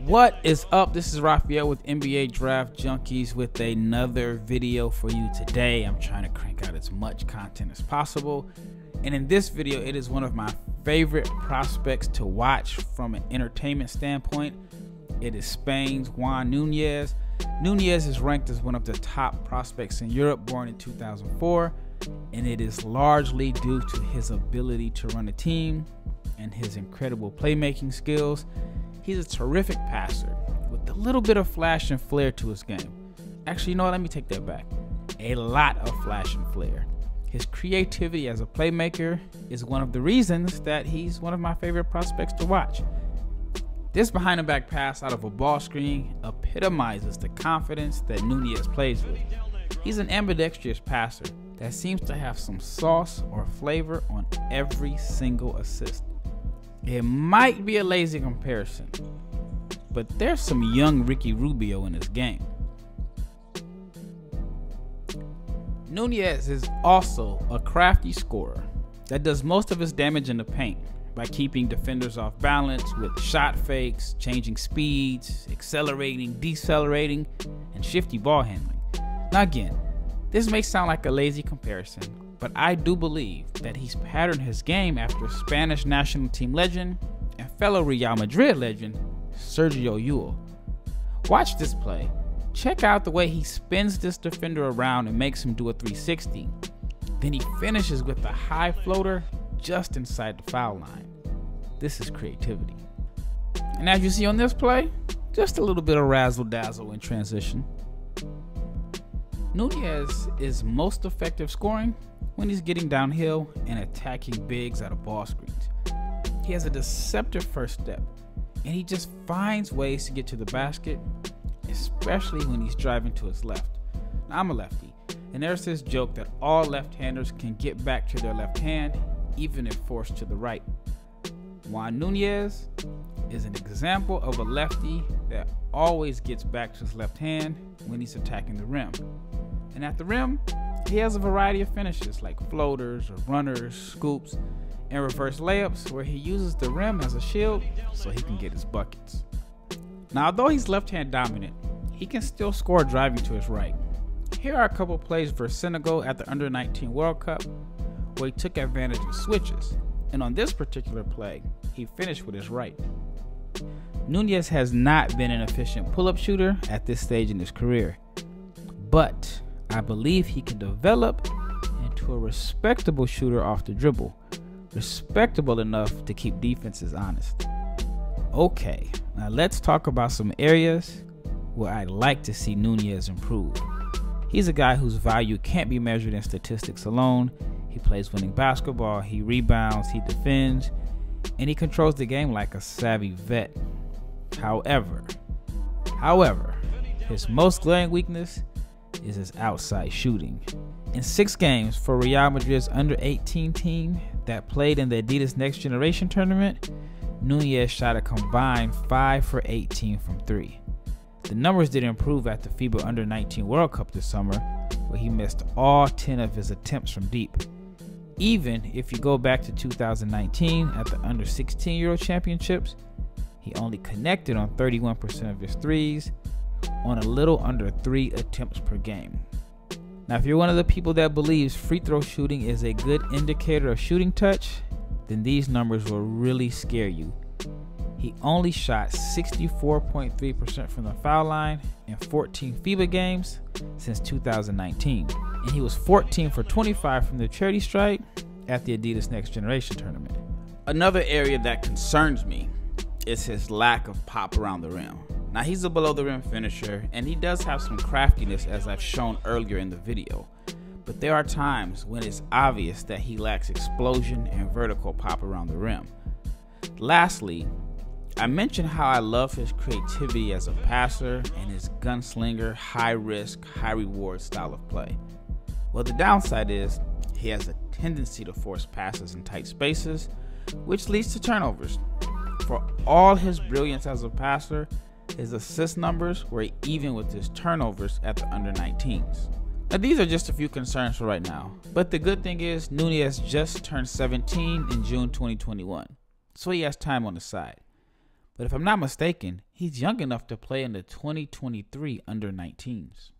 What is up? This is Raphael with NBA Draft Junkies with another video for you today. I'm trying to crank out as much content as possible. And in this video, it is one of my favorite prospects to watch from an entertainment standpoint. It is Spain's Juan Nunez. Nunez is ranked as one of the top prospects in Europe, born in 2004. And it is largely due to his ability to run a team and his incredible playmaking skills. He's a terrific passer with a little bit of flash and flair to his game. Actually, you know what? Let me take that back. A lot of flash and flair. His creativity as a playmaker is one of the reasons that he's one of my favorite prospects to watch. This behind the back pass out of a ball screen epitomizes the confidence that Nunez plays with. He's an ambidextrous passer that seems to have some sauce or flavor on every single assist. It might be a lazy comparison, but there's some young Ricky Rubio in his game. Nunez is also a crafty scorer that does most of his damage in the paint by keeping defenders off balance with shot fakes, changing speeds, accelerating, decelerating, and shifty ball handling. Now again, this may sound like a lazy comparison, but I do believe that he's patterned his game after Spanish national team legend and fellow Real Madrid legend Sergio Llull. Watch this play. Check out the way he spins this defender around and makes him do a 360. Then he finishes with a high floater just inside the foul line. This is creativity. And as you see on this play, just a little bit of razzle dazzle in transition. Nunez is most effective scoring when he's getting downhill and attacking bigs out of ball screens. He has a deceptive first step, and he just finds ways to get to the basket, especially when he's driving to his left. Now, I'm a lefty, and there's this joke that all left-handers can get back to their left hand, even if forced to the right. Juan Nunez is an example of a lefty that always gets back to his left hand when he's attacking the rim. And at the rim, he has a variety of finishes like floaters or runners, scoops, and reverse layups where he uses the rim as a shield so he can get his buckets. Now, although he's left-hand dominant, he can still score driving to his right. Here are a couple plays versus Senegal at the Under-19 World Cup where he took advantage of switches. And on this particular play, he finished with his right. Nunez has not been an efficient pull-up shooter at this stage in his career, but I believe he can develop into a respectable shooter off the dribble, respectable enough to keep defenses honest. Okay, now let's talk about some areas where I'd like to see Nunez improve. He's a guy whose value can't be measured in statistics alone. He plays winning basketball, he rebounds, he defends, and he controls the game like a savvy vet. However, his most glaring weakness is his outside shooting. In 6 games for Real Madrid's under-18 team that played in the Adidas Next Generation tournament, Nunez shot a combined 5 for 18 from 3. The numbers did improve at the FIBA Under-19 World Cup this summer, where he missed all 10 of his attempts from deep. Even if you go back to 2019 at the Under-16 Euro Championships, he only connected on 31% of his threes on a little under 3 attempts per game. Now, if you're one of the people that believes free throw shooting is a good indicator of shooting touch, then these numbers will really scare you. He only shot 64.3% from the foul line in 14 FIBA games since 2019, and he was 14 for 25 from the charity stripe at the Adidas Next Generation tournament. Another area that concerns me is his lack of pop around the rim. Now, he's a below the rim finisher, and he does have some craftiness as I've shown earlier in the video, but there are times when it's obvious that he lacks explosion and vertical pop around the rim. Lastly, I mentioned how I love his creativity as a passer and his gunslinger, high risk, high reward style of play. Well, the downside is he has a tendency to force passes in tight spaces, which leads to turnovers. For all his brilliance as a passer, his assist numbers were even with his turnovers at the under-19s. Now, these are just a few concerns for right now, but the good thing is Nunez just turned 17 in June 2021, so he has time on the side. But if I'm not mistaken, he's young enough to play in the 2023 under-19s.